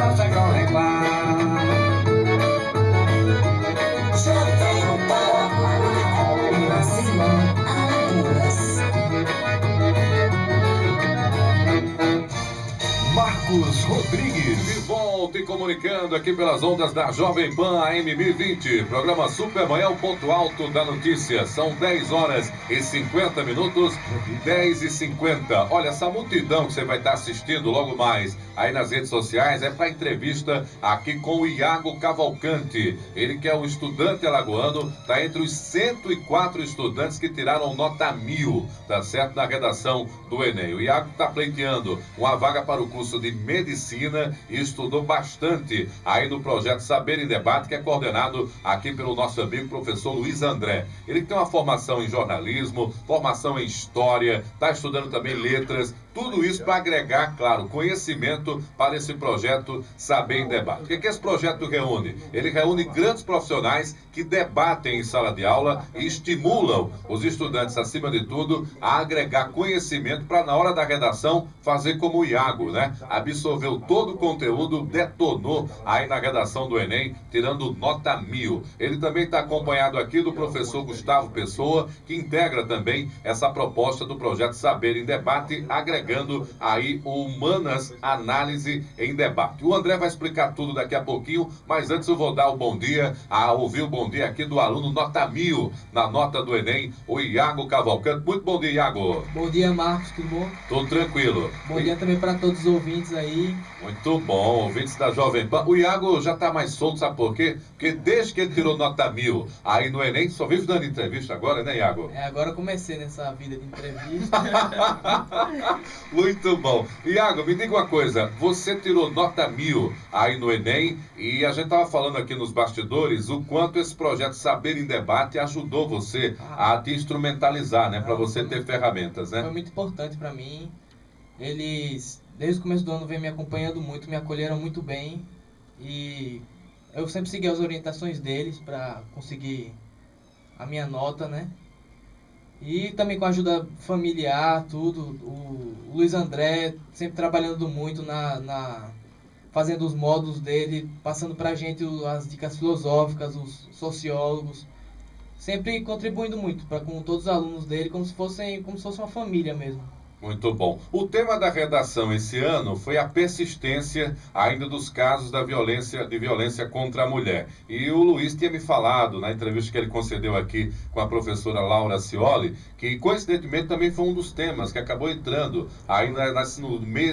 causa Jovem Pan. Jovem Pan, Brasil, Alagoas. Marcos Rodrigues, de volta e comunicando aqui pelas ondas da Jovem Pan AM 1020. Programa Super Manhã, o ponto alto da notícia. São 10 horas e 50 minutos, 10 e 50. Olha, essa multidão que você vai estar assistindo logo mais aí nas redes sociais é para entrevista aqui com o Iago Cavalcante. Ele que é um estudante alagoano, está entre os 104 estudantes que tiraram nota 1000, tá certo? Na redação do Enem. O Iago está pleiteando uma vaga para o curso de Medicina e estudou bastante aí no projeto Saber em Debate, que é coordenado aqui pelo nosso amigo professor Luiz André. Ele tem uma formação em jornalismo, formação em história, está estudando também letras, tudo isso para agregar, claro, conhecimento para esse projeto Saber em Debate. O que esse projeto reúne? Ele reúne grandes profissionais que debatem em sala de aula e estimulam os estudantes, acima de tudo, a agregar conhecimento para, na hora da redação, fazer como o Iago, né? Absorveu todo o conteúdo, detonou aí na redação do Enem, tirando nota 1000. Ele também está acompanhado aqui do professor Gustavo Pessoa, que integra também essa proposta do projeto Saber em Debate, agregando aí o Humanas Análise em Debate. O André vai explicar tudo daqui a pouquinho, mas antes eu vou dar o bom dia, a ouvir o bom dia aqui do aluno nota 1000, na nota do Enem, o Iago Cavalcante. Muito bom dia, Iago. Bom dia, Marcos, tudo bom? Tudo tranquilo. Bom dia também para todos os ouvintes aí. Muito bom, ouvintes da Jovem Pan. O Iago já está mais solto, sabe por quê? Porque desde que ele tirou nota 1000 aí no Enem, só vive dando entrevista agora, né, Iago? Agora eu comecei nessa vida de entrevista. Muito bom. Iago, me diga uma coisa, você tirou nota 1000 aí no Enem e a gente estava falando aqui nos bastidores o quanto esse projeto Saber em Debate ajudou você a te instrumentalizar, né, para você ter ferramentas, né? Foi muito importante para mim. Eles, desde o começo do ano, vêm me acompanhando muito, me acolheram muito bem e eu sempre segui as orientações deles para conseguir a minha nota, né? E também com a ajuda familiar, tudo. O Luiz André sempre trabalhando muito fazendo os módulos dele, passando pra gente as dicas filosóficas, os sociólogos, sempre contribuindo muito com todos os alunos dele, como se fosse uma família mesmo. Muito bom. O tema da redação esse ano foi a persistência ainda dos casos de violência contra a mulher. E o Luiz tinha me falado, na entrevista que ele concedeu aqui com a professora Laura Cioli, que coincidentemente também foi um dos temas que acabou entrando aí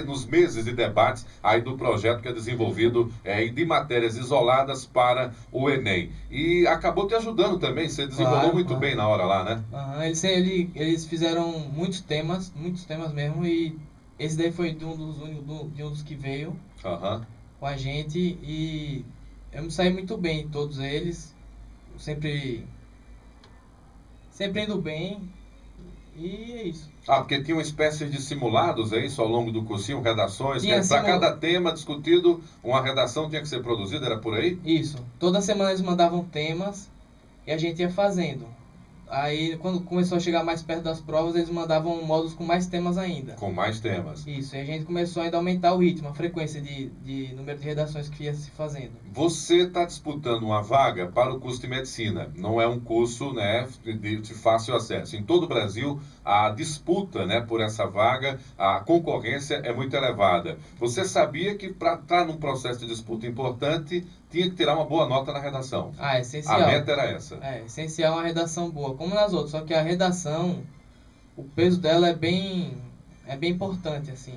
nos meses de debates aí do projeto que é desenvolvido de matérias isoladas para o Enem. E acabou te ajudando também, você desenvolveu muito bem na hora lá, né? Eles fizeram muitos temas mesmo, e esse daí foi de um dos que veio com a gente, e eu me saí muito bem em todos eles, sempre indo bem, e é isso. Porque tinha uma espécie de simulados, é isso, ao longo do cursinho, redações, para cada tema discutido, uma redação tinha que ser produzida, era por aí? Isso, toda semana eles mandavam temas e a gente ia fazendo. Aí, quando começou a chegar mais perto das provas, eles mandavam módulos com mais temas ainda. Com mais temas. Isso, e a gente começou ainda a aumentar o ritmo, a frequência de número de redações que ia se fazendo. Você está disputando uma vaga para o curso de medicina. Não é um curso, né, de fácil acesso. Em todo o Brasil, a disputa, né, por essa vaga, a concorrência é muito elevada. Você sabia que para estar num processo de disputa importante, tinha que tirar uma boa nota na redação. É essencial. A meta era essa. É essencial uma redação boa, como nas outras. Só que a redação, o peso dela é bem importante, assim,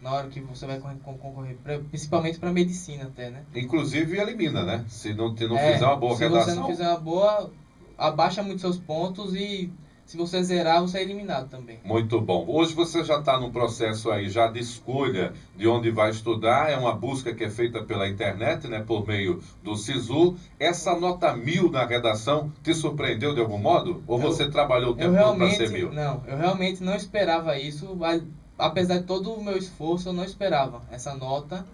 na hora que você vai concorrer, principalmente para medicina até, né? Inclusive elimina, né? Se não fizer uma boa redação. Se você não fizer uma boa, abaixa muito seus pontos e se você zerar, você é eliminado também. Muito bom. Hoje você já está num processo aí já de escolha de onde vai estudar. É uma busca que é feita pela internet, né, por meio do SISU. Essa nota 1000 na redação te surpreendeu de algum modo? Ou você trabalhou o tempo todo para ser 1000? Não, eu realmente não esperava isso. Apesar de todo o meu esforço, eu não esperava essa nota.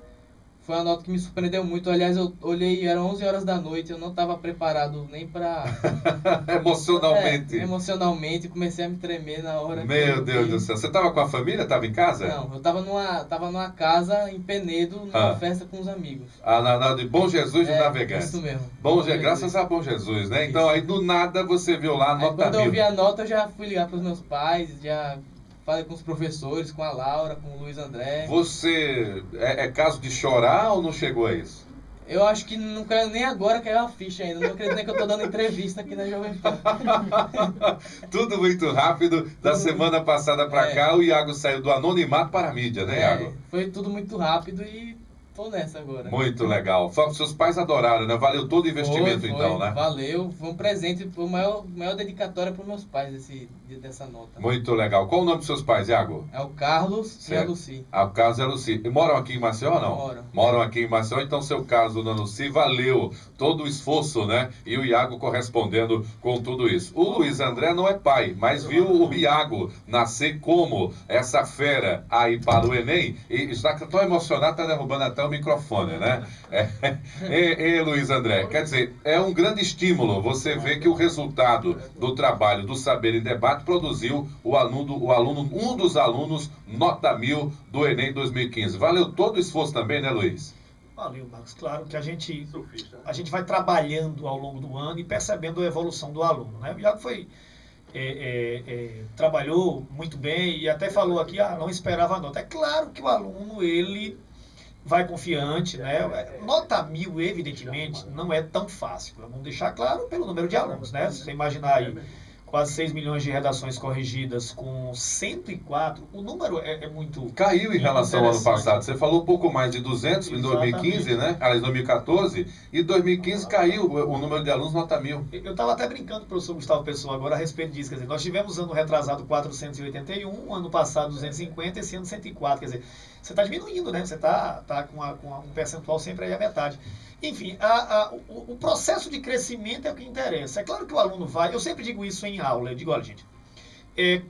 foi uma nota que me surpreendeu muito. Aliás, eu olhei, eram 11 horas da noite, eu não estava preparado nem para... Emocionalmente. Emocionalmente, comecei a me tremer na hora. Meu Deus do céu. Você estava com a família? Estava em casa? Não, eu tava numa casa em Penedo, numa festa com os amigos. De Bom Jesus de Navegantes. Isso mesmo. Graças a Bom Jesus, né? Então aí do nada você viu lá a nota quando 1000. eu vi a nota, eu já fui ligar para os meus pais, já falei com os professores, com a Laura, com o Luiz André. Você é caso de chorar ou não chegou a isso? Eu acho que não quero nem agora cair a ficha ainda. Não acredito nem que eu tô dando entrevista aqui na Jovem Pan. Tudo muito rápido. Da semana passada para cá, o Iago saiu do anonimato para a mídia, né, Iago? Foi tudo muito rápido e tô nessa agora. Muito legal. Seus pais adoraram, né? Valeu todo o investimento, então, né? Valeu. Foi um presente, foi a maior dedicatória para meus pais dessa nota. Muito legal. Qual o nome dos seus pais, Iago? É o Carlos e a Luci. O Carlos e a Luci. E moram aqui em Maceió ou não? Moram aqui em Maceió, então seu Carlos e a Luci, valeu todo o esforço, né? E o Iago correspondendo com tudo isso. O Luiz André não é pai, mas viu o Iago nascer como essa fera aí para o Enem e está tão emocionado, está derrubando até o microfone, né? Luiz André, quer dizer, é um grande estímulo você ver que o resultado do trabalho do Saber em Debate produziu um dos alunos nota 1000 do Enem 2015. Valeu todo o esforço também, né, Luiz? Valeu, Marcos. Claro que a gente vai trabalhando ao longo do ano e percebendo a evolução do aluno, né? O Iago trabalhou muito bem e até falou aqui, não esperava a nota. É claro que o aluno, ele vai confiante, né? Nota 1000, evidentemente, não é tão fácil. Vamos deixar claro pelo número de alunos, né? Se você imaginar aí quase 6 milhões de redações corrigidas com 104, o número é muito... Caiu em relação ao ano passado. Você falou um pouco mais de 200 em 2015, né? Em 2014, e 2015 caiu o número de alunos nota 1000. Eu estava até brincando com o professor Gustavo Pessoa agora a respeito disso. Quer dizer, nós tivemos ano retrasado 481, ano passado 250, esse ano 104. Quer dizer, você está diminuindo, né? Você está com um percentual sempre aí à metade. Enfim, o processo de crescimento é o que interessa. É claro que o aluno vai... Eu sempre digo isso em aula. Eu digo, olha, gente,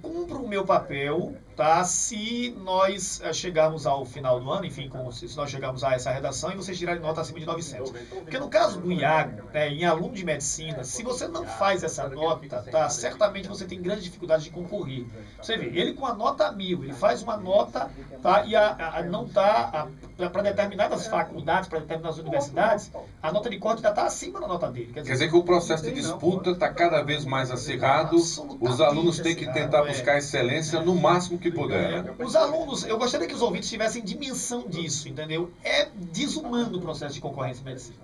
cumpro o meu papel, tá? Se nós chegarmos ao final do ano, enfim, se nós chegarmos a essa redação e vocês tirarem nota acima de 900. Porque no caso do Iago, em aluno de medicina, se você não faz essa nota, tá? Certamente você tem grande dificuldade de concorrer. Você vê, ele com a nota 1000, ele faz uma nota, tá? E não tá... Para determinadas faculdades, para determinadas universidades, a nota de corte já está acima da nota dele. Quer dizer que o processo de disputa está cada vez mais acirrado, os alunos têm que tentar buscar excelência no máximo que puder. Né? Os alunos, eu gostaria que os ouvintes tivessem dimensão disso, entendeu? É desumano o processo de concorrência em medicina.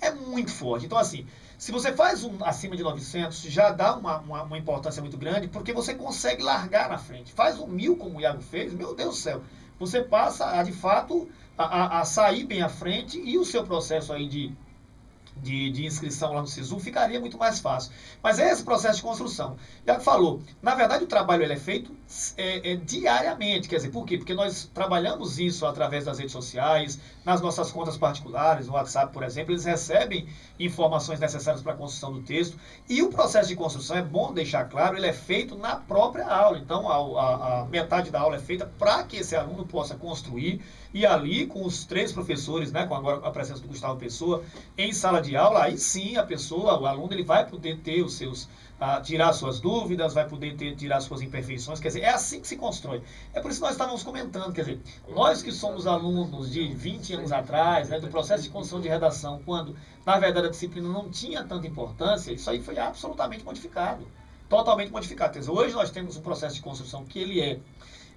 É muito forte. Então, assim, se você faz acima de 900, já dá uma importância muito grande, porque você consegue largar na frente. Faz 1000 como o Iago fez, meu Deus do céu. Você passa, de fato, a sair bem à frente e o seu processo aí de inscrição lá no SISU ficaria muito mais fácil. Mas é esse processo de construção. Já falou, na verdade o trabalho ele é feito diariamente. Quer dizer, por quê? Porque nós trabalhamos isso através das redes sociais, nas nossas contas particulares, no WhatsApp, por exemplo, eles recebem informações necessárias para a construção do texto. E o processo de construção, é bom deixar claro, ele é feito na própria aula. Então, a metade da aula é feita para que esse aluno possa construir e ali, com os 3 professores, né, com agora a presença do Gustavo Pessoa, em sala de aula, aí sim o aluno, ele vai poder ter os seus, tirar suas dúvidas, vai poder tirar suas imperfeições, quer dizer, é assim que se constrói. É por isso que nós estávamos comentando, quer dizer, nós que somos alunos de 20 anos atrás, né, do processo de construção de redação, quando, na verdade, a disciplina não tinha tanta importância, isso aí foi absolutamente modificado, totalmente modificado. Quer dizer, hoje nós temos um processo de construção que ele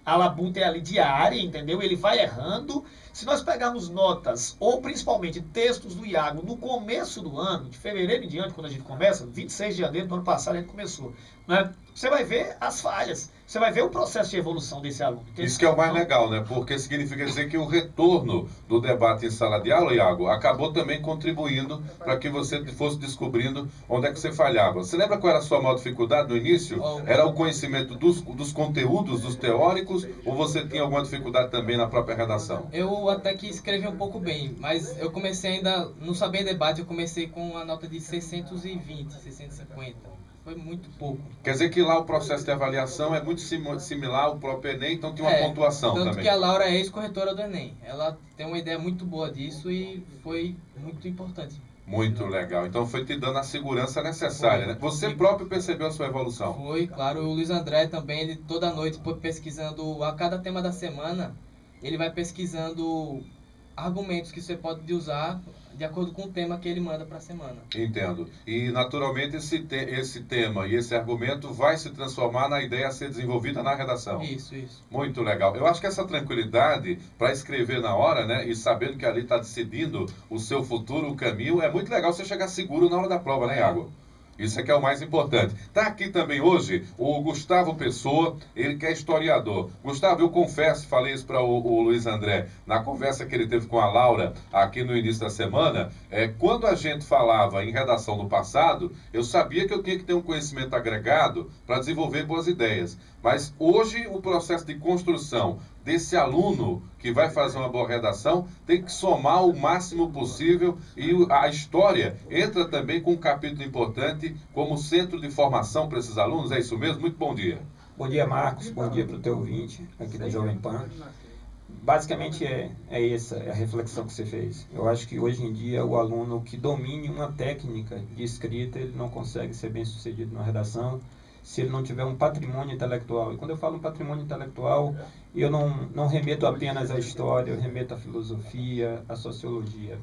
a labuta é ali diária, entendeu? Ele vai errando. Se nós pegarmos notas, ou principalmente textos do Iago no começo do ano, de fevereiro em diante, quando a gente começa, 26 de janeiro do ano passado a gente começou, né? Você vai ver as falhas, você vai ver o processo de evolução desse aluno. Isso que é o mais legal, né? Porque significa dizer que o retorno do debate em sala de aula, Iago, acabou também contribuindo para que você fosse descobrindo onde é que você falhava. Você lembra qual era a sua maior dificuldade no início? Era o conhecimento dos conteúdos, dos teóricos, ou você tinha alguma dificuldade também na própria redação? Eu até que escrevi um pouco bem, mas eu comecei ainda, no Saber Debate, eu comecei com a nota de 620, 650. foi muito pouco. Quer dizer que lá o processo de avaliação é muito similar ao próprio Enem, então tem uma pontuação tanto também. que a Laura é ex-corretora do Enem. Ela tem uma ideia muito boa disso e foi muito importante. Muito legal. Então foi te dando a segurança necessária, né? Você E próprio percebeu a sua evolução. foi, claro. O Luiz André também, ele toda noite foi pesquisando a cada tema da semana. Ele vai pesquisando argumentos que você pode usar de acordo com o tema que ele manda para a semana. Entendo. E, naturalmente, esse tema e esse argumento vai se transformar na ideia a ser desenvolvida na redação. Isso. Muito legal. Eu acho que essa tranquilidade para escrever na hora, né, e sabendo que ali está decidindo o seu futuro, o caminho, é muito legal você chegar seguro na hora da prova, né, Iago? Isso é que é o mais importante. Está aqui também hoje o Gustavo Pessoa, ele que é historiador. Gustavo, eu confesso, falei isso para o Luiz André, na conversa que ele teve com a Laura aqui no início da semana, quando a gente falava em redação no passado, eu sabia que eu tinha que ter um conhecimento agregado para desenvolver boas ideias. Mas hoje o processo de construção desse aluno que vai fazer uma boa redação tem que somar o máximo possível e a história entra também com um capítulo importante como centro de formação para esses alunos. É isso mesmo? Muito bom dia. Bom dia, Marcos. Bom dia para o teu ouvinte aqui da Jovem Pan. Basicamente é essa a reflexão que você fez. Eu acho que hoje em dia o aluno que domine uma técnica de escrita, ele não consegue ser bem sucedido na redação se ele não tiver um patrimônio intelectual. E quando eu falo um patrimônio intelectual, eu não remeto apenas à história, eu remeto à filosofia, à sociologia.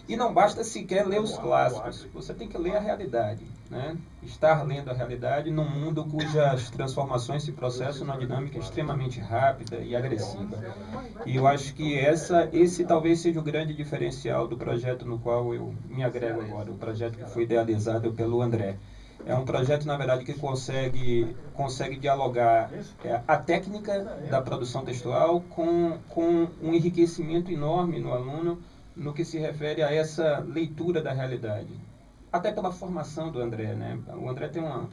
E não basta sequer ler os clássicos, você tem que ler a realidade, né? Estar lendo a realidade num mundo cujas transformações se processam numa dinâmica extremamente rápida e agressiva. E eu acho que esse talvez seja o grande diferencial do projeto no qual eu me agrego agora, o projeto que foi idealizado pelo André. É um projeto, na verdade, que consegue dialogar a técnica da produção textual com um enriquecimento enorme no aluno no que se refere a essa leitura da realidade. Até pela formação do André, né? O André tem uma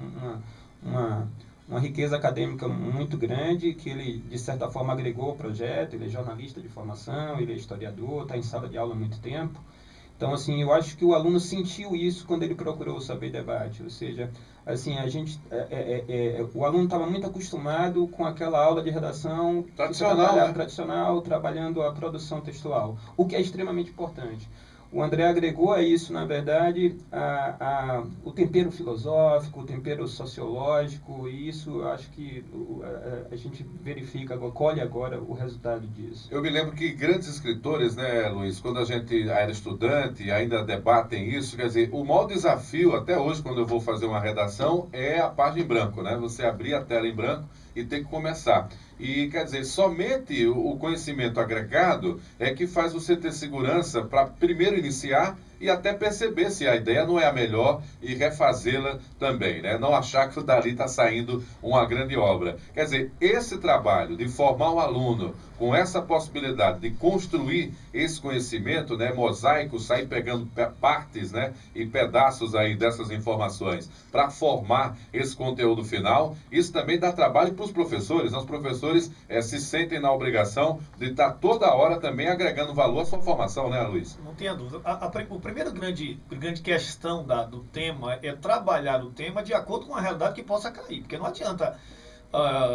riqueza acadêmica muito grande, que ele, de certa forma, agregou ao projeto. Ele é jornalista de formação, ele é historiador, está em sala de aula há muito tempo. Então, assim, eu acho que o aluno sentiu isso quando ele procurou o Saber Debate, ou seja, assim, o aluno estava muito acostumado com aquela aula de redação tradicional, trabalhando a produção textual, o que é extremamente importante. O André agregou a isso, na verdade, o tempero filosófico, o tempero sociológico, e isso eu acho que a gente verifica, colhe agora o resultado disso. Eu me lembro que grandes escritores, né, Luiz, quando a gente era estudante e ainda debatem isso, quer dizer, o maior desafio até hoje, quando eu vou fazer uma redação, é a página em branco, né? Você abrir a tela em branco e ter que começar. E, quer dizer, somente o conhecimento agregado é que faz você ter segurança para primeiro iniciar e até perceber se a ideia não é a melhor e refazê-la também, né? Não achar que dali está saindo uma grande obra. Quer dizer, esse trabalho de formar um aluno com essa possibilidade de construir esse conhecimento, né, mosaico, sair pegando partes, né, e pedaços aí dessas informações para formar esse conteúdo final, isso também dá trabalho para os professores. Os professores se sentem na obrigação de estar toda hora também agregando valor à sua formação, né, Luiz? Não tenha dúvida. O primeiro grande questão do tema é trabalhar o tema de acordo com a realidade que possa cair, porque não adianta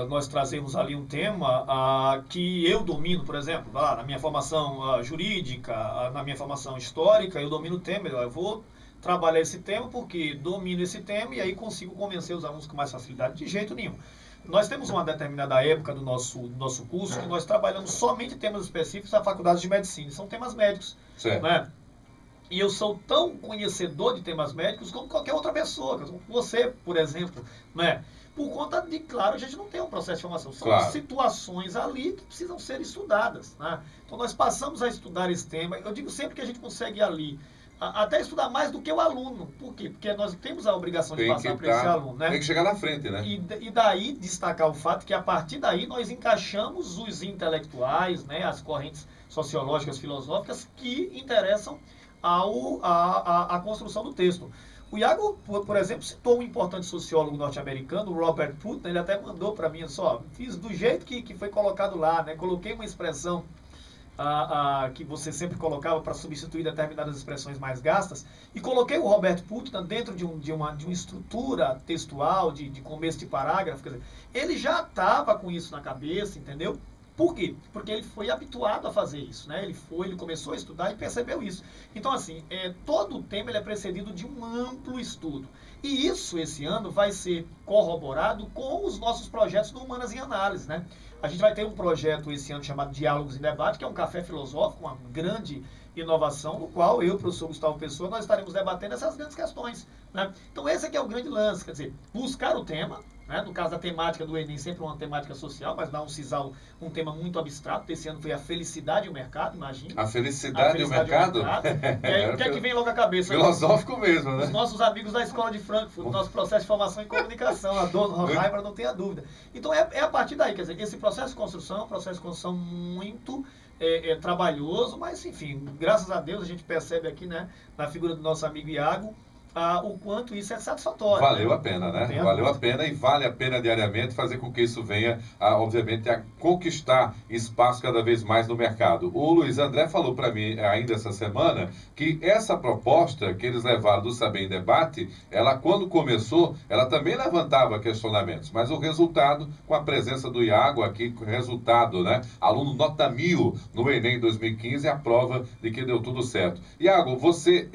nós trazemos ali um tema que eu domino, por exemplo, na minha formação jurídica, na minha formação histórica, eu domino o tema, eu vou trabalhar esse tema porque domino esse tema e aí consigo convencer os alunos com mais facilidade. De jeito nenhum. Nós temos uma determinada época do nosso curso que nós trabalhamos somente temas específicos da faculdade de medicina, são temas médicos, né? E eu sou tão conhecedor de temas médicos como qualquer outra pessoa, como você, por exemplo, né? Por conta de, claro, a gente não tem um processo de formação. São situações ali que precisam ser estudadas, né? Então, nós passamos a estudar esse tema. Eu digo sempre que a gente consegue ali até estudar mais do que o aluno. Por quê? Porque nós temos a obrigação de passar para esse aluno, né? Tem que chegar na frente, né? E daí destacar o fato que, a partir daí, nós encaixamos os intelectuais, né? As correntes sociológicas, filosóficas que interessam a construção do texto. O Iago, por exemplo, citou um importante sociólogo norte-americano, o Robert Putnam. Ele até mandou para mim, fiz do jeito que foi colocado lá, né? Coloquei uma expressão que você sempre colocava para substituir determinadas expressões mais gastas, e coloquei o Roberto Putnam dentro de uma estrutura textual, de começo de parágrafo, quer dizer, ele já estava com isso na cabeça, entendeu? Por quê? Porque ele foi habituado a fazer isso, né? Ele começou a estudar e percebeu isso. Então, assim, todo o tema ele é precedido de um amplo estudo. E isso, esse ano, vai ser corroborado com os nossos projetos do Humanas em Análise, né? A gente vai ter um projeto esse ano chamado Diálogos em Debate, que é um café filosófico, uma grande inovação, no qual eu, professor Gustavo Pessoa, nós estaremos debatendo essas grandes questões, né? Então, esse aqui é o grande lance, quer dizer, buscar o tema, né? No caso da temática do Enem, sempre uma temática social, mas dá um sisal, um tema muito abstrato. Esse ano foi a felicidade e o mercado, imagina. A felicidade e o mercado? E aí, o que é que vem logo à cabeça? Filosófico mesmo, né? Os nossos amigos da Escola de Frankfurt, nosso processo de formação em comunicação, a dona Roraima, não tenha dúvida. Então, é a partir daí, quer dizer, esse processo de construção é um processo de construção muito trabalhoso, mas, enfim, graças a Deus a gente percebe aqui, né, na figura do nosso amigo Iago, o quanto isso é satisfatório. Valeu a pena, né? Valeu a pena, e vale a pena diariamente fazer com que isso venha, obviamente, a conquistar espaço cada vez mais no mercado. O Luiz André falou para mim ainda essa semana que essa proposta que eles levaram do Saber em Debate, ela quando começou, ela também levantava questionamentos, mas o resultado, com a presença do Iago aqui, o resultado, né? Aluno nota 1000 no Enem 2015, é a prova de que deu tudo certo. Iago, você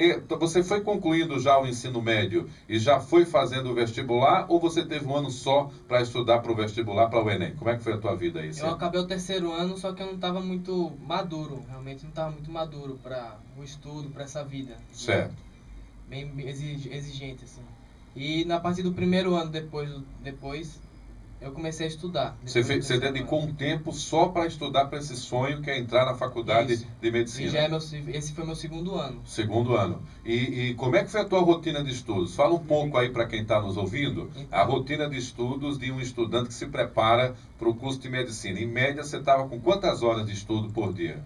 foi concluindo já o ensino médio e já foi fazendo o vestibular, ou você teve um ano só para estudar para o vestibular, para o Enem? Como é que foi a tua vida aí? Eu acabei o terceiro ano, só que eu não estava muito maduro, realmente não estava muito maduro para o estudo, para essa vida. Certo. Bem exigente, assim. E na partir do primeiro ano, depois eu comecei a estudar. Você dedicou um tempo só para estudar para esse sonho que é entrar na faculdade de medicina. E esse foi meu segundo ano. Segundo ano. E como é que foi a tua rotina de estudos? Fala um pouco aí para quem está nos ouvindo, a rotina de estudos de um estudante que se prepara para o curso de medicina. Em média, você estava com quantas horas de estudo por dia?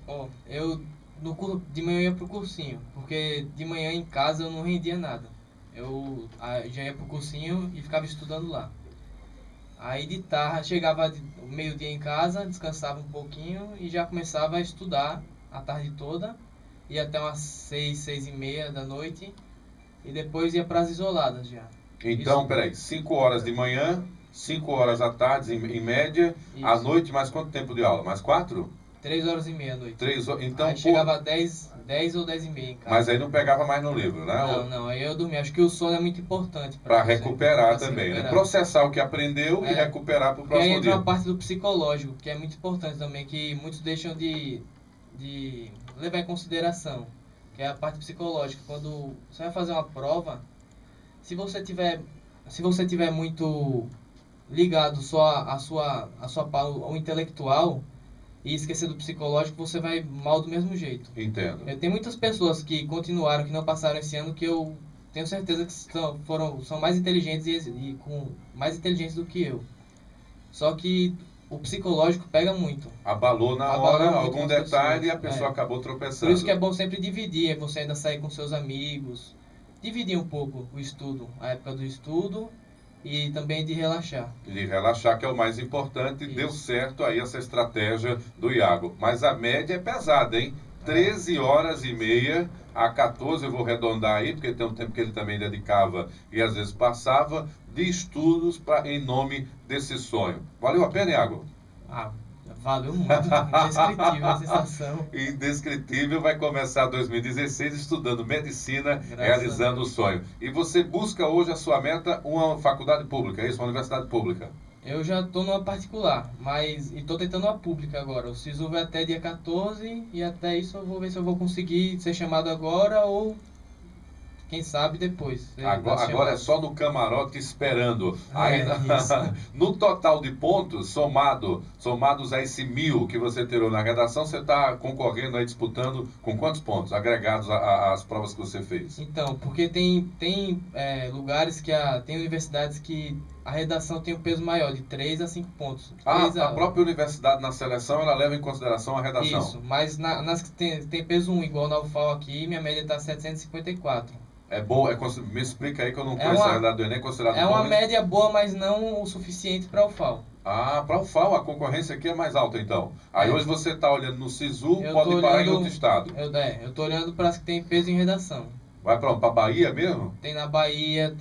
De manhã eu ia pro cursinho, porque de manhã em casa eu não rendia nada. Eu já ia pro cursinho e ficava estudando lá. Aí de tarde, chegava meio-dia em casa, descansava um pouquinho e já começava a estudar a tarde toda. Ia até umas 6h30 da noite e depois ia para as isoladas já. Então, peraí, 5 horas de manhã, 5 horas à tarde em média, à noite mais quanto tempo de aula? Mais 4? 3h30 à noite. 3 horas, então... Aí chegava a 10 ou 10h30 em casa. Mas aí não pegava mais no livro, né? Não, aí eu dormia. Acho que o sono é muito importante. Para recuperar também, né? Processar o que aprendeu e recuperar para o próximo dia. E aí entra a parte do psicológico, que é muito importante também, que muitos deixam de levar em consideração, que é a parte psicológica. Quando você vai fazer uma prova, se você tiver muito ligado só a sua ao intelectual, e esquecer do psicológico, você vai mal do mesmo jeito. Entendo. Tem muitas pessoas que continuaram, que não passaram esse ano, que eu tenho certeza que são mais inteligentes e mais inteligentes do que eu. Só que o psicológico pega muito. Abalou na hora algum detalhe e a pessoa acabou tropeçando. Por isso que é bom sempre dividir, você ainda sair com seus amigos. Dividir um pouco o estudo, a época do estudo, e também de relaxar. De relaxar, que é o mais importante. Isso. Deu certo aí essa estratégia do Iago. Mas a média é pesada, hein? 13h30 a 14, eu vou arredondar aí, porque tem um tempo que ele também dedicava e às vezes passava, de estudos em nome desse sonho. Valeu a pena, Iago? Valeu muito. Indescritível a sensação. Indescritível. Vai começar 2016 estudando medicina, realizando o sonho. E você busca hoje a sua meta, uma faculdade pública, é isso? Uma universidade pública? Eu já estou numa particular, mas estou tentando uma pública agora. O SISU vai até dia 14 e até isso eu vou ver se eu vou conseguir ser chamado agora ou... quem sabe depois. Agora é só no camarote esperando. No total de pontos, somados a esse 1000 que você tirou na redação, você está concorrendo aí, disputando com quantos pontos, agregados às provas que você fez? Então, porque tem lugares tem universidades que a redação tem um peso maior, de 3 a 5 pontos. A própria universidade na seleção, ela leva em consideração a redação? Isso, mas nas que tem peso 1, igual na UFAL aqui, minha média está 754. É boa, me explica aí que eu não É conheço a uma- realidade do Enem, considerado É bom, uma né? média boa, mas não o suficiente para o FAO. Ah, para o FAO, a concorrência aqui é mais alta, então. Aí É. hoje você está olhando no SISU, Eu pode tô parar em olhando- outro estado. Eu tô olhando para as que tem peso em redação. Vai para Bahia mesmo? Tem na Bahia,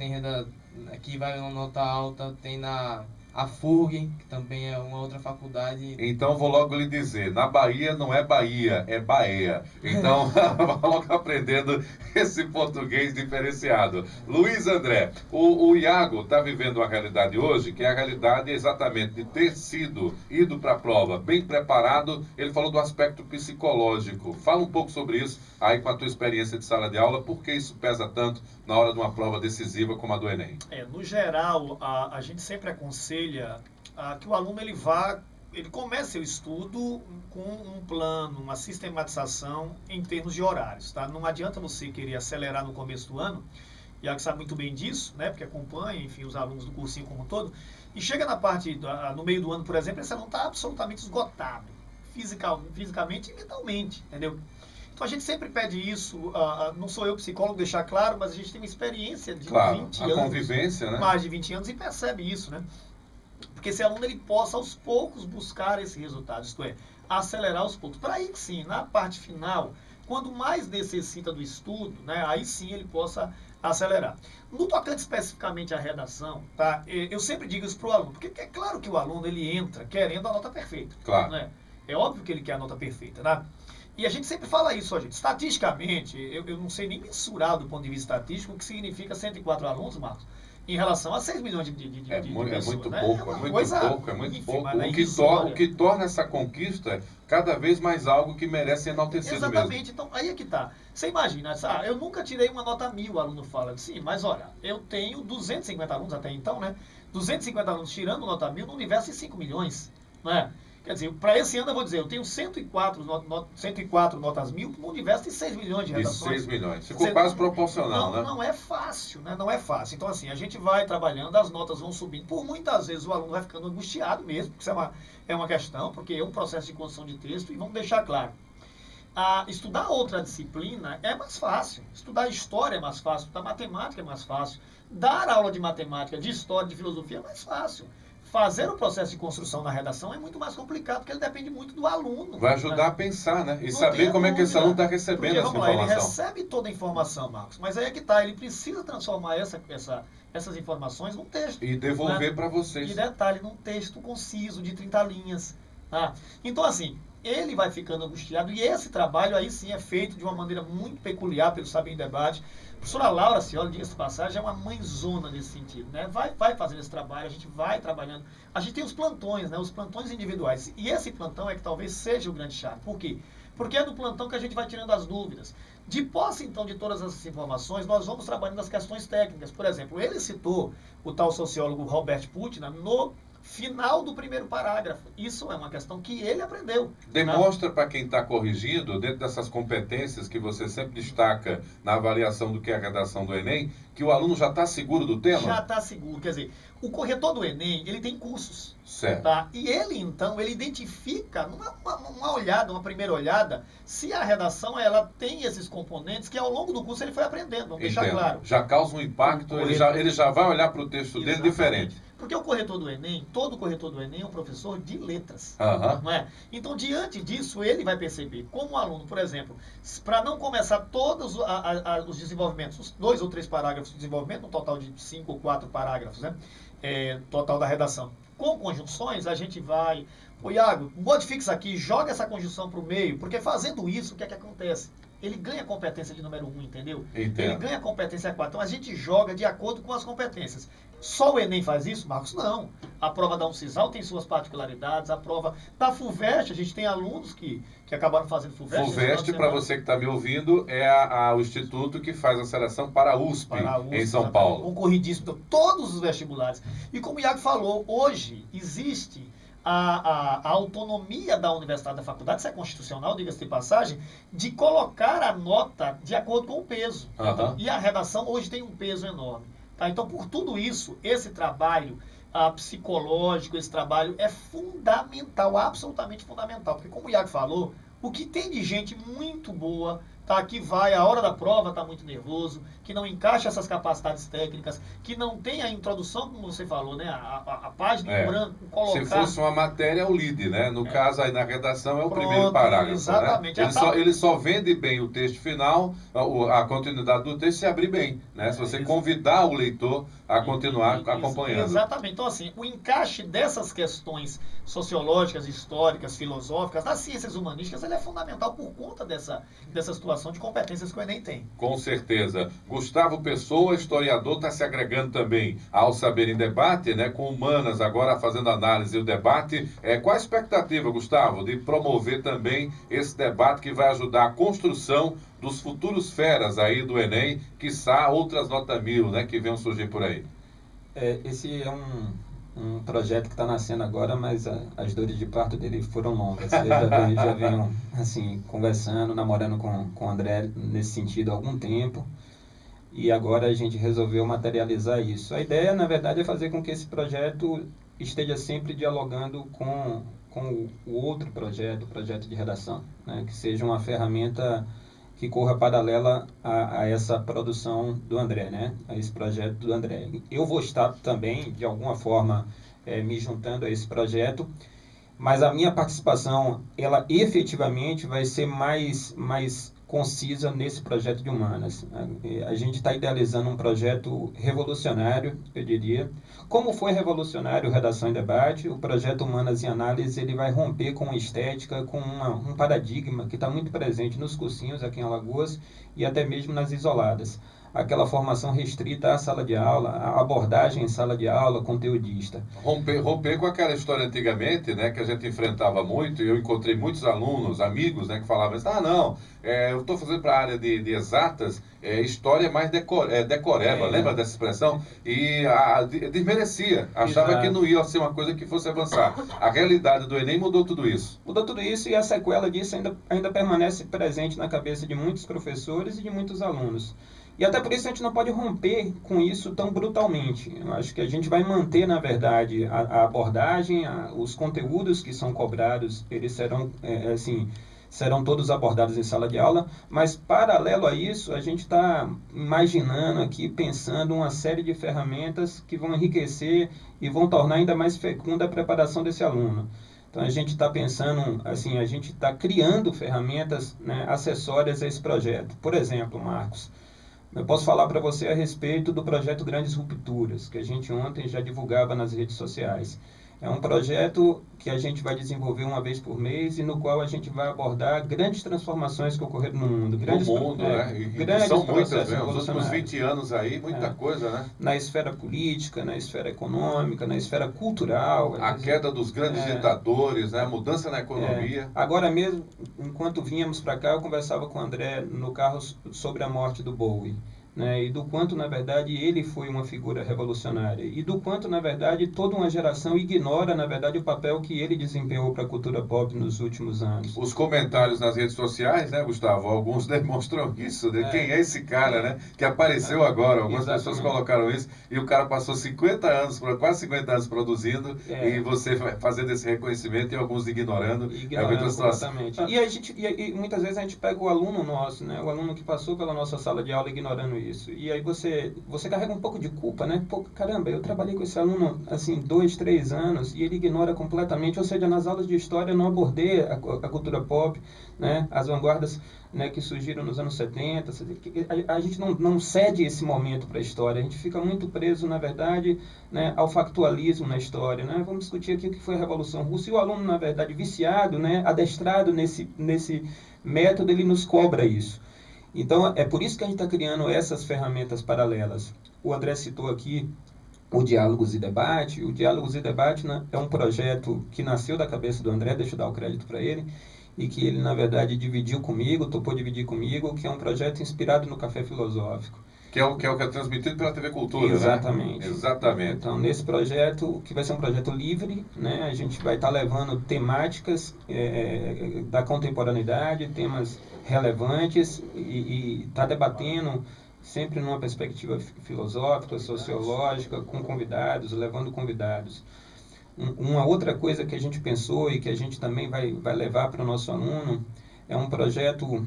aqui vai uma nota alta, tem a FURG, que também é uma outra faculdade. Então vou logo lhe dizer, na Bahia não é Bahia, é Bahia. Então vá logo aprendendo esse português diferenciado. Luiz André, o Iago está vivendo uma realidade hoje, que é a realidade exatamente de ter ido para a prova bem preparado. Ele falou do aspecto psicológico. Fala um pouco sobre isso aí com a tua experiência de sala de aula, por que isso pesa tanto na hora de uma prova decisiva como a do Enem? No geral, a gente sempre aconselha que o aluno ele comece o estudo com um plano, uma sistematização em termos de horários, tá? Não adianta você querer acelerar no começo do ano, e a que sabe muito bem disso, né? Porque acompanha, enfim, os alunos do cursinho como um todo, e chega no meio do ano, por exemplo, esse aluno está absolutamente esgotado, fisicamente e mentalmente, entendeu? Então a gente sempre pede isso, não sou eu psicólogo, deixar claro, mas a gente tem uma experiência de 20 anos, convivência, né? mais de 20 anos, e percebe isso, né? Porque esse aluno ele possa aos poucos buscar esse resultado, isto é, acelerar aos poucos. Para aí sim, na parte final, quando mais necessita do estudo, né, aí sim ele possa acelerar. No tocante especificamente à redação, tá? Eu sempre digo isso para o aluno, porque é claro que o aluno ele entra querendo a nota perfeita. Claro. Né? É óbvio que ele quer a nota perfeita, né? E a gente sempre fala isso, gente. Estatisticamente, eu não sei nem mensurar do ponto de vista estatístico o que significa 104 alunos, Marcos, em relação a 6 milhões de pessoas. É muito né? pouco, uma é muito coisa pouco, é muito ínfima, pouco. né? O que torna essa conquista cada vez mais algo que merece ser enaltecido mesmo. Exatamente, então aí é que tá. Você imagina, eu nunca tirei uma nota 1000, o aluno fala. Sim, mas olha, eu tenho 250 alunos até então, né? 250 alunos tirando nota 1000 no universo de 5 milhões, né? Quer dizer, para esse ano eu vou dizer, eu tenho 104 notas 1000 no universo de 6 milhões de De redações. 6 milhões. Ficou quase proporcional, né? Não é fácil, né? Não é fácil. Então, assim, a gente vai trabalhando, as notas vão subindo. Por muitas vezes o aluno vai ficando angustiado mesmo, porque isso é uma questão, porque é um processo de construção de texto, e vamos deixar claro. Estudar outra disciplina é mais fácil. Estudar história é mais fácil, estudar matemática é mais fácil. Dar aula de matemática, de história, de filosofia é mais fácil. Fazer o processo de construção na redação é muito mais complicado, porque ele depende muito do aluno. Vai ajudar a pensar, né? E Não saber tenha como é que esse dúvida. aluno está recebendo Porque, essa vamos lá, ele informação. recebe toda a informação, Marcos, mas aí é que tá, ele precisa transformar essas informações num texto. E devolver né? para vocês. E detalhe, num texto conciso, de 30 linhas. Tá? Então, assim, ele vai ficando angustiado, e esse trabalho aí sim é feito de uma maneira muito peculiar pelo Saber em Debate. A professora Laura Cioli, diga-se de passagem, é uma mãezona nesse sentido, né? Vai fazendo esse trabalho, a gente vai trabalhando. A gente tem os plantões, né? Os plantões individuais. E esse plantão é que talvez seja o grande chave. Por quê? Porque é no plantão que a gente vai tirando as dúvidas. De posse, então, de todas essas informações, nós vamos trabalhando as questões técnicas. Por exemplo, ele citou o tal sociólogo Robert Putnam no final do primeiro parágrafo. Isso é uma questão que ele aprendeu. Demonstra para quem está corrigindo, dentro dessas competências que você sempre destaca na avaliação do que é a redação do Enem, que o aluno já está seguro do tema? Já está seguro. Quer dizer, o corretor do Enem, ele tem cursos. Certo. Tá? E ele, então, ele identifica, uma primeira olhada, se a redação ela tem esses componentes que ao longo do curso ele foi aprendendo. Vamos deixar Entendo. claro. Já causa um impacto, ele já vai olhar para o texto dele Exatamente. diferente. Porque o corretor do Enem, todo corretor do Enem é um professor de letras. Aham. Não é? Então, diante disso, ele vai perceber como o aluno, por exemplo, para não começar todos os desenvolvimentos, os 2 ou 3 parágrafos de desenvolvimento, um total de 5 ou 4 parágrafos, né? Total da redação. Com conjunções, a gente vai... Iago, modifica isso aqui, joga essa conjunção para o meio, porque fazendo isso, o que é que acontece? Ele ganha competência de número 1, entendeu? Entendo. Ele ganha competência 4. Então, a gente joga de acordo com as competências. Só o Enem faz isso, Marcos? Não. A prova da Uncisal tem suas particularidades, a prova da FUVEST, a gente tem alunos que acabaram fazendo FUVEST. FUVEST, para você que está me ouvindo, é o instituto que faz a seleção para a USP, em São Paulo. Concorridíssimo, então, todos os vestibulares. E como o Iago falou, hoje existe a autonomia da universidade, da faculdade, isso é constitucional, diga-se de passagem, de colocar a nota de acordo com o peso. Então, e a redação hoje tem um peso enorme. Tá? Então, por tudo isso, esse trabalho psicológico, esse trabalho é fundamental, absolutamente fundamental. Porque, como o Iago falou, o que tem de gente muito boa tá, que vai, a hora da prova está muito nervoso, que não encaixa essas capacidades técnicas, que não tem a introdução, como você falou, né? A página em branco, colocar... Se fosse uma matéria, é o lead, né? No caso, aí na redação é o Pronto, primeiro parágrafo. exatamente. Né? Ele só vende bem o texto final, a continuidade do texto, se abrir bem, né? Se você convidar o leitor a continuar acompanhando. Exatamente. Então, assim, o encaixe dessas questões sociológicas, históricas, filosóficas, das ciências humanísticas, ele é fundamental por conta dessa situação de competências que o Enem tem. Com certeza. Gustavo Pessoa, historiador, está se agregando também ao Saber em Debate, né? Com Humanas agora fazendo análise e o debate. Qual a expectativa, Gustavo, de promover também esse debate que vai ajudar a construção dos futuros feras aí do Enem, quiçá outras nota 1000, né? Que venham surgir por aí? Esse é um projeto que está nascendo agora, mas as dores de parto dele foram longas. Eu já venho assim, conversando, namorando com o André nesse sentido há algum tempo. E agora a gente resolveu materializar isso. A ideia, na verdade, é fazer com que esse projeto esteja sempre dialogando com o outro projeto, o projeto de redação, né? Que seja uma ferramenta que corra paralela a essa produção do André, né? A esse projeto do André. Eu vou estar também, de alguma forma, me juntando a esse projeto, mas a minha participação, ela efetivamente vai ser mais concisa nesse projeto de Humanas. A gente está idealizando um projeto revolucionário, eu diria. Como foi revolucionário Redação em Debate, o projeto Humanas em Análise ele vai romper com estética, com um paradigma que está muito presente nos cursinhos aqui em Alagoas e até mesmo nas isoladas. Aquela formação restrita à sala de aula, a abordagem em sala de aula, conteudista. Romper com aquela história antigamente, né, que a gente enfrentava muito, e eu encontrei muitos alunos, amigos, né, que falavam assim, eu estou fazendo para a área de exatas, história mais decoreba, lembra dessa expressão? E desmerecia, achava que não ia ser uma coisa que fosse avançar. A realidade do Enem mudou tudo isso. Mudou tudo isso e a sequela disso ainda permanece presente na cabeça de muitos professores e de muitos alunos. E até por isso a gente não pode romper com isso tão brutalmente. Eu acho que a gente vai manter, na verdade, a abordagem, os conteúdos que são cobrados, eles serão todos abordados em sala de aula, mas paralelo a isso, a gente está imaginando aqui, pensando uma série de ferramentas que vão enriquecer e vão tornar ainda mais fecunda a preparação desse aluno. Então a gente está pensando, assim, a gente está criando ferramentas, né, acessórias a esse projeto. Por exemplo, Marcos, eu posso falar para você a respeito do projeto Grandes Rupturas, que a gente ontem já divulgava nas redes sociais. É um projeto que a gente vai desenvolver uma vez por mês e no qual a gente vai abordar grandes transformações que ocorreram no mundo. Né? E são muitas, né? Os últimos 20 anos aí, muita coisa, né? Na esfera política, na esfera econômica, na esfera cultural. A queda dos grandes ditadores, né? A mudança na economia. Agora mesmo, enquanto vínhamos para cá, eu conversava com o André no carro sobre a morte do Bowie. Né, e do quanto, na verdade, ele foi uma figura revolucionária. E do quanto, na verdade, toda uma geração ignora, na verdade, o papel que ele desempenhou para a cultura pop nos últimos anos. Os comentários nas redes sociais, né, Gustavo? Alguns demonstram isso, né? Quem é esse cara, né? Que apareceu agora. Algumas pessoas colocaram isso. E o cara passou 50 anos, quase 50 anos produzindo. E você fazendo esse reconhecimento e alguns ignorando. Completamente. E muitas vezes a gente pega o aluno nosso, né? O aluno que passou pela nossa sala de aula ignorando isso. E aí você carrega um pouco de culpa, né? Pô, caramba, eu trabalhei com esse aluno, assim, 2, 3 anos e ele ignora completamente. Ou seja, nas aulas de história eu não abordei a cultura pop, né? As vanguardas, né, que surgiram nos anos 70. A gente não cede esse momento para a história. A gente fica muito preso, na verdade, né, ao factualismo na história, né? Vamos discutir aqui o que foi a Revolução Russa. E o aluno, na verdade, viciado, né, adestrado nesse método, ele nos cobra isso. Então, é por isso que a gente está criando essas ferramentas paralelas. O André citou aqui o Diálogos e Debate. O Diálogos e Debate, né, é um projeto que nasceu da cabeça do André, deixa eu dar o crédito para ele, e que ele, na verdade, topou dividir comigo, que é um projeto inspirado no Café Filosófico. Que é o que é transmitido pela TV Cultura, Exatamente. Né? Exatamente. Então, nesse projeto, que vai ser um projeto livre, né, a gente vai estar levando temáticas da contemporaneidade, temas relevantes e está debatendo sempre numa perspectiva filosófica, sociológica, com convidados, levando convidados. Uma outra coisa que a gente pensou e que a gente também vai levar para o nosso aluno é um projeto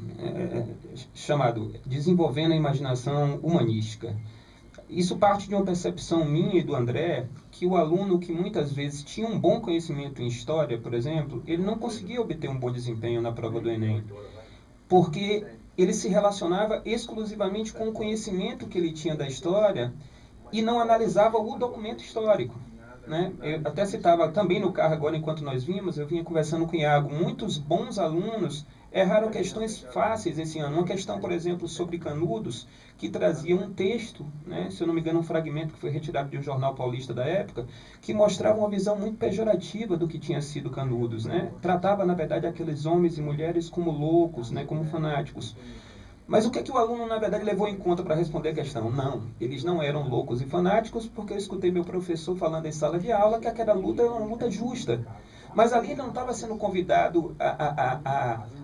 chamado Desenvolvendo a Imaginação Humanística. Isso parte de uma percepção minha e do André, que o aluno que muitas vezes tinha um bom conhecimento em história, por exemplo, ele não conseguia obter um bom desempenho na prova do Enem, porque ele se relacionava exclusivamente com o conhecimento que ele tinha da história e não analisava o documento histórico, né? Eu até citava também no carro agora, enquanto nós vimos, eu vinha conversando com o Iago, muitos bons alunos erraram questões fáceis esse ano. Uma questão, por exemplo, sobre Canudos, que trazia um texto, né, se eu não me engano, um fragmento que foi retirado de um jornal paulista da época, que mostrava uma visão muito pejorativa do que tinha sido Canudos, né? Tratava, na verdade, aqueles homens e mulheres como loucos, né, como fanáticos. Mas o que o aluno, na verdade, levou em conta para responder a questão? Não, eles não eram loucos e fanáticos, porque eu escutei meu professor falando em sala de aula que aquela luta era uma luta justa. Mas ali ele não estava sendo convidado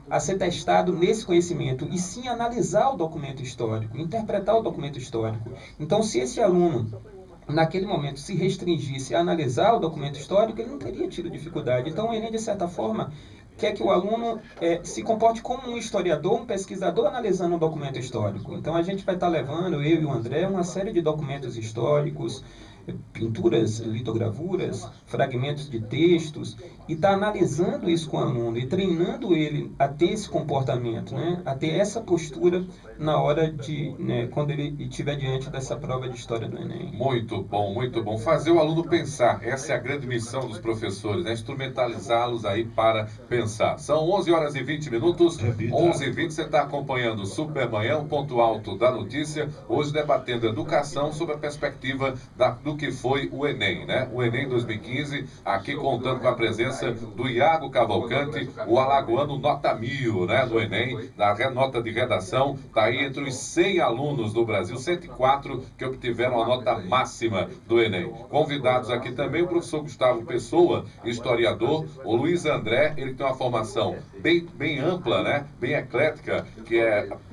a ser testado nesse conhecimento, e sim analisar o documento histórico, interpretar o documento histórico. Então, se esse aluno, naquele momento, se restringisse a analisar o documento histórico, ele não teria tido dificuldade. Então, o Enem, de certa forma, quer que o aluno se comporte como um historiador, um pesquisador analisando um documento histórico. Então, a gente vai estar levando, eu e o André, uma série de documentos históricos, pinturas, litogravuras, fragmentos de textos, e está analisando isso com o aluno e treinando ele a ter esse comportamento, né? A ter essa postura na hora de, né, quando ele estiver diante dessa prova de história do Enem. Muito bom, muito bom. Fazer o aluno pensar, essa é a grande missão dos professores, né? Instrumentalizá-los aí para pensar. São 11 horas e 20 minutos, 11h20, você está acompanhando o Supermanhã, o ponto alto da notícia, hoje debatendo educação sob a perspectiva do que foi o Enem, né? O Enem 2015, aqui contando com a presença do Iago Cavalcante, o alagoano nota 1000, né? Do Enem, da nota de redação, está aí entre os 100 alunos do Brasil, 104 que obtiveram a nota máxima do Enem. Convidados aqui também o professor Gustavo Pessoa, historiador, o Luiz André, ele tem uma formação bem ampla, né? Bem eclética, que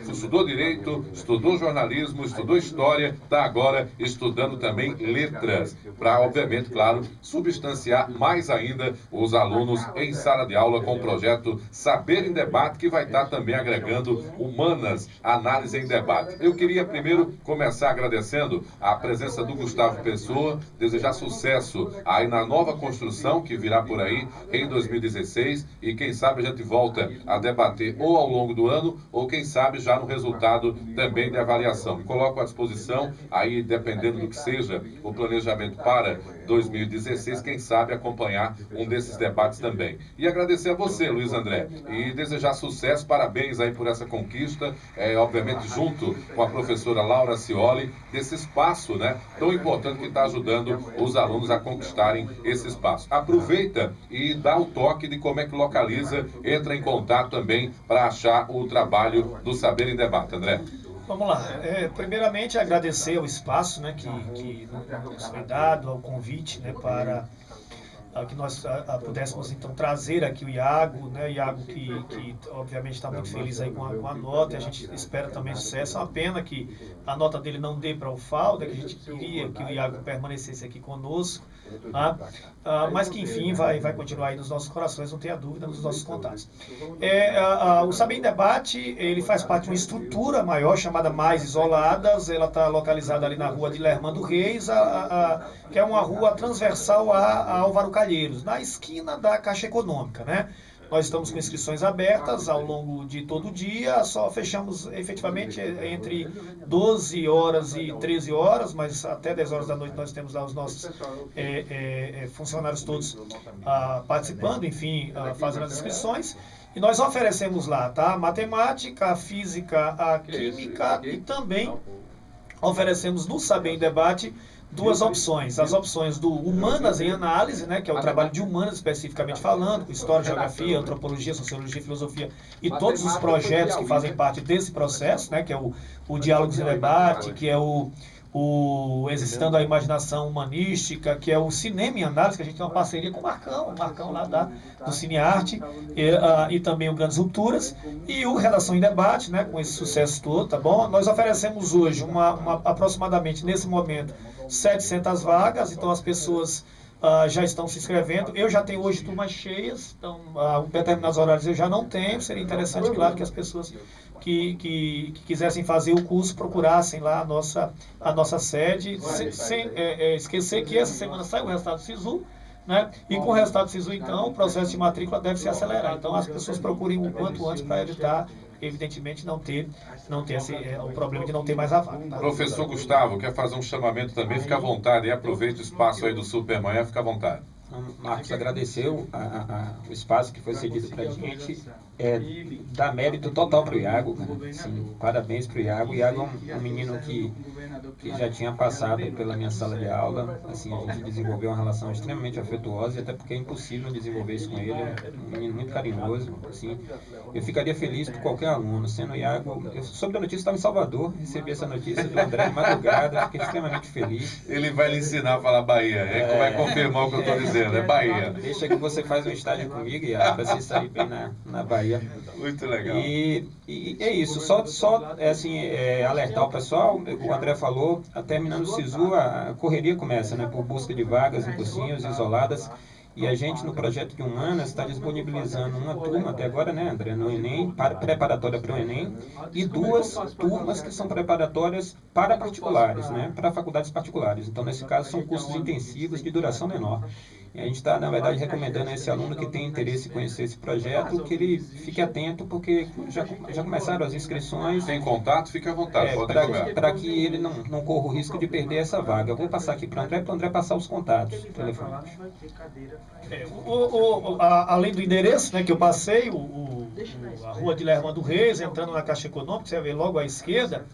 estudou Direito, estudou Jornalismo, estudou História, está agora estudando também Letras, para, obviamente, claro, substanciar mais ainda os alunos em sala de aula com o projeto Saber em Debate, que vai estar também agregando humanas, análise em debate. Eu queria primeiro começar agradecendo a presença do Gustavo Pessoa, desejar sucesso aí na nova construção que virá por aí em 2016, e quem sabe a gente volta a debater ou ao longo do ano, ou quem sabe já no resultado também de avaliação. Me coloco à disposição, aí dependendo do que seja o planejamento para 2016, quem sabe acompanhar um desses debates também. E agradecer a você, Luiz André, e desejar sucesso, parabéns aí por essa conquista, obviamente junto com a professora Laura Cioli, desse espaço, né, tão importante que está ajudando os alunos a conquistarem esse espaço. Aproveita e dá o toque de como é que localiza, entra em contato também para achar o trabalho do Saber em Debate, André. Vamos lá. Primeiramente, agradecer o espaço, né, que nos foi dado, ao convite, né, para que nós pudéssemos então trazer aqui o Iago, né? Iago que obviamente está muito feliz aí com a nota, e a gente espera também sucesso. É uma pena que a nota dele não dê para o FAO, né? Que a gente queria que o Iago permanecesse aqui conosco, tá? Mas que enfim vai continuar aí nos nossos corações, não tenha dúvida, nos nossos contatos. O Saber em Debate, ele faz parte de uma estrutura maior chamada Mais Isoladas. Ela está localizada ali na rua de Lermando Reis, que é uma rua transversal a Álvaro Calheiros, na esquina da Caixa Econômica, né? Nós estamos com inscrições abertas ao longo de todo o dia, só fechamos efetivamente entre 12 horas e 13 horas, mas até 10 horas da noite nós temos lá os nossos funcionários todos participando, enfim, fazendo as inscrições. E nós oferecemos lá, tá? Matemática, a física, a química, e também oferecemos no Saber em Debate duas opções. As opções do Humanas em Análise, né, que é o trabalho de humanas especificamente falando, com história, geografia, antropologia, sociologia, filosofia e todos os projetos que fazem parte desse processo, né, que é o Diálogos em Debate, que é o Exercitando a Imaginação Humanística, que é o Cinema em Análise, que a gente tem uma parceria com o Marcão lá do Cinearte, e também o Grandes Rupturas, e o Redação em Debate, né, com esse sucesso todo, tá bom? Nós oferecemos hoje aproximadamente, nesse momento, 700 vagas, então as pessoas já estão se inscrevendo. Eu já tenho hoje turmas cheias, então determinados horários eu já não tenho. Seria interessante, claro, que as pessoas que quisessem fazer o curso procurassem lá a nossa sede, sem esquecer que essa semana sai o resultado do SISU, né? E com o resultado do SISU, então, o processo de matrícula deve se acelerar. Então, as pessoas procurem o quanto antes para evitar, evidentemente, não ter o problema de não ter mais a vaga. Tá? Professor Gustavo, quer fazer um chamamento também? Fica à vontade e aproveite o espaço aí do Supermanhã, fica à vontade. Marcos agradeceu o espaço que foi cedido para a gente, dá mérito total para o Iago, assim, parabéns para o Iago. O Iago é um menino que já tinha passado pela minha sala de aula, assim, a gente desenvolveu uma relação extremamente afetuosa, até porque é impossível desenvolver isso com ele, é um menino muito carinhoso, assim, eu ficaria feliz por qualquer aluno, sendo o Iago, eu soube da notícia, estava em Salvador, recebi essa notícia do André de madrugada, fiquei extremamente feliz. Ele vai lhe ensinar a falar Bahia, vai confirmar o que eu estou dizendo, é Bahia. Deixa que você faz um estágio comigo, Iago, para você sair bem na Bahia. Muito legal. E é isso, só alertar o pessoal, o André falou, terminando o SISU, a correria começa, né, por busca de vagas em cursinhos isoladas, e a gente no projeto de Humanas está disponibilizando uma turma, até agora, né, André, no Enem, preparatória para o Enem, e 2 turmas que são preparatórias para particulares, né, para faculdades particulares. Então, nesse caso, são cursos intensivos de duração menor. E a gente está, na verdade, recomendando a esse aluno que tem interesse em conhecer esse projeto, que ele fique atento, porque já começaram as inscrições. Tem contato? Fique à vontade, pode jogar. Para que ele não corra o risco de perder essa vaga. Eu vou passar aqui para o André passar os contatos telefônicos. Além do endereço, né, que eu passei, a rua de Lermando Reis, entrando na Caixa Econômica, você vai ver logo à esquerda,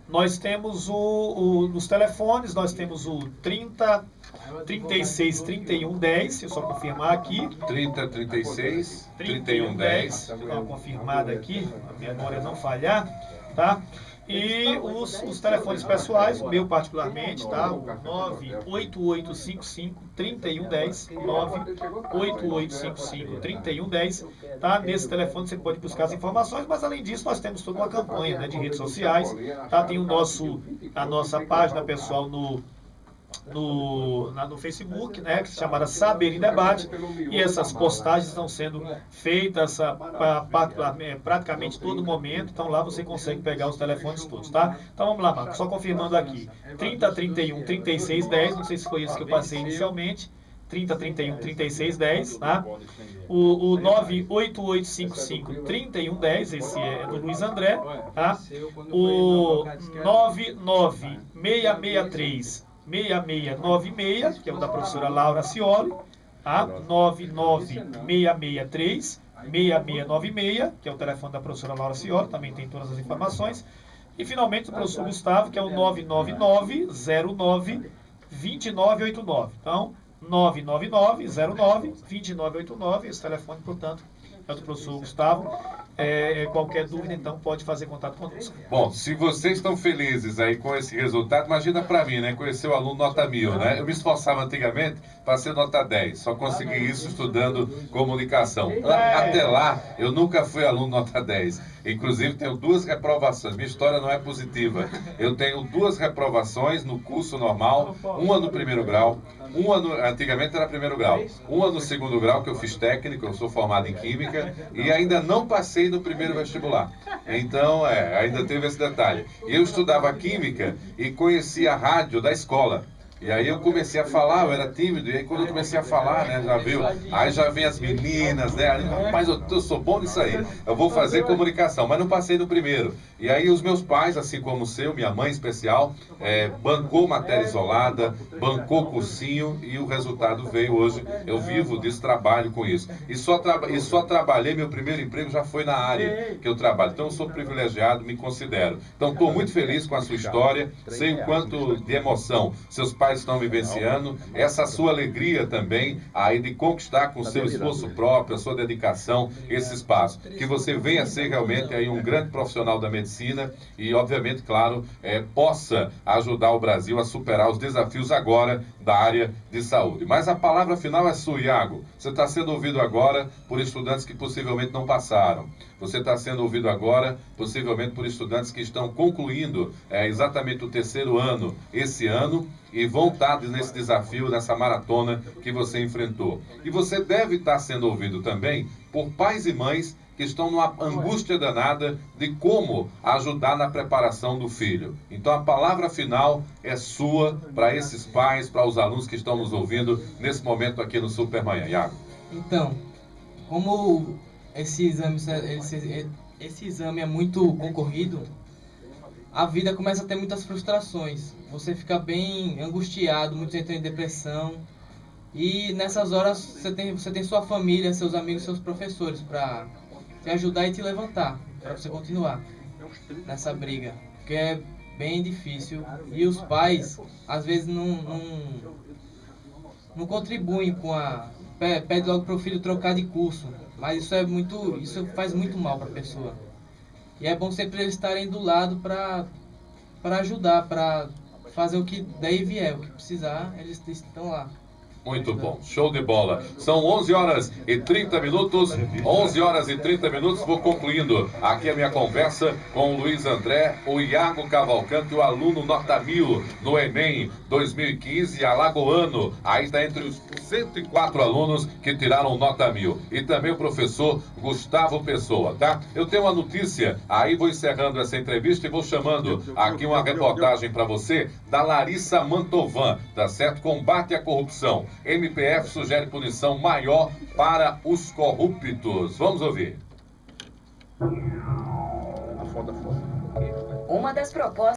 nós temos nos telefones, nós temos o 36 31 10, eu só confirmar aqui. 30 36 31 10. Dá uma confirmada aqui, a memória não falhar, tá? E os telefones pessoais, o meu particularmente, tá? O 98855-3110, 98855-3110, tá? Nesse telefone você pode buscar as informações, mas além disso nós temos toda uma campanha, né, de redes sociais, tá? Tem a nossa página pessoal no Facebook, né, que se chama Saber em Debate, e essas postagens estão sendo feitas praticamente todo momento, então lá você consegue pegar os telefones todos, tá? Então vamos lá, Marcos, só confirmando aqui, 30 31 36 10, não sei se foi isso que eu passei inicialmente, 30 31 36 10, tá? O 98855 3110, esse é do Luiz André, tá? O 99663 6696, que é o da professora Laura Cioli, tá? 99663 6696, que é o telefone da professora Laura Cioli, também tem todas as informações. E finalmente o professor Gustavo, que é o 99909-2989. Então, 999-09-2989, esse telefone, portanto, é do professor Gustavo. Qualquer dúvida, então, pode fazer contato conosco. Bom, se vocês estão felizes aí com esse resultado, imagina para mim, né? Conhecer o aluno nota 1000, né? Eu me esforçava antigamente para ser nota 10, só consegui isso estudando comunicação. Até lá, eu nunca fui aluno nota 10. Inclusive, tenho 2 reprovações. Minha história não é positiva. Eu tenho 2 reprovações no curso normal, uma no primeiro grau, antigamente era primeiro grau, uma no segundo grau, que eu fiz técnico, eu sou formado em Química, e ainda não passei no primeiro vestibular. Então, ainda teve esse detalhe. E eu estudava Química e conhecia a rádio da escola. E aí eu comecei a falar, eu era tímido, e aí quando eu comecei a falar, né, já viu? Aí já vem as meninas, né? Rapaz, eu sou bom nisso aí, eu vou fazer comunicação, mas não passei no primeiro. E aí os meus pais, assim como o seu, minha mãe em especial, bancou matéria isolada, bancou cursinho, e o resultado veio hoje. Eu vivo disso, trabalho com isso. E só trabalhei, meu primeiro emprego já foi na área que eu trabalho. Então eu sou privilegiado, me considero. Então estou muito feliz com a sua história, sei o quanto de emoção seus pais estão vivenciando, essa sua alegria também aí de conquistar com o seu esforço próprio, a sua dedicação, esse espaço. Que você venha a ser realmente aí um grande profissional da medicina e, obviamente, claro, possa ajudar o Brasil a superar os desafios agora da área de saúde. Mas a palavra final é sua, Iago. Você está sendo ouvido agora por estudantes que possivelmente não passaram. Você está sendo ouvido agora, possivelmente, por estudantes que estão concluindo exatamente o 3º ano esse ano e vontade nesse desafio, nessa maratona que você enfrentou. E você deve estar sendo ouvido também por pais e mães que estão numa angústia danada de como ajudar na preparação do filho. Então a palavra final é sua para esses pais, para os alunos que estão nos ouvindo nesse momento aqui no Supermanhã. Iago. Então, como esse exame é muito concorrido, a vida começa a ter muitas frustrações. Você fica bem angustiado, muitos entram em depressão. E nessas horas você tem sua família, seus amigos, seus professores para te ajudar e te levantar, para você continuar nessa briga, porque é bem difícil. E os pais, às vezes, não contribuem com a... Pede logo para o filho trocar de curso, mas isso faz muito mal para a pessoa. E é bom sempre eles estarem do lado para ajudar, para fazer o que daí vier, o que precisar, eles estão lá. Muito bom, show de bola. São 11 horas e 30 minutos, 11 horas e 30 minutos, vou concluindo aqui a minha conversa com o Luiz André, o Iago Cavalcante, o aluno nota 1000 no Enem 2015, alagoano, aí está entre os 104 alunos que tiraram nota 1000. E também o professor Gustavo Pessoa, tá? Eu tenho uma notícia, aí vou encerrando essa entrevista e vou chamando aqui uma reportagem para você da Larissa Mantovan, tá certo? Combate à corrupção. MPF sugere punição maior para os corruptos. Vamos ouvir. Uma das propostas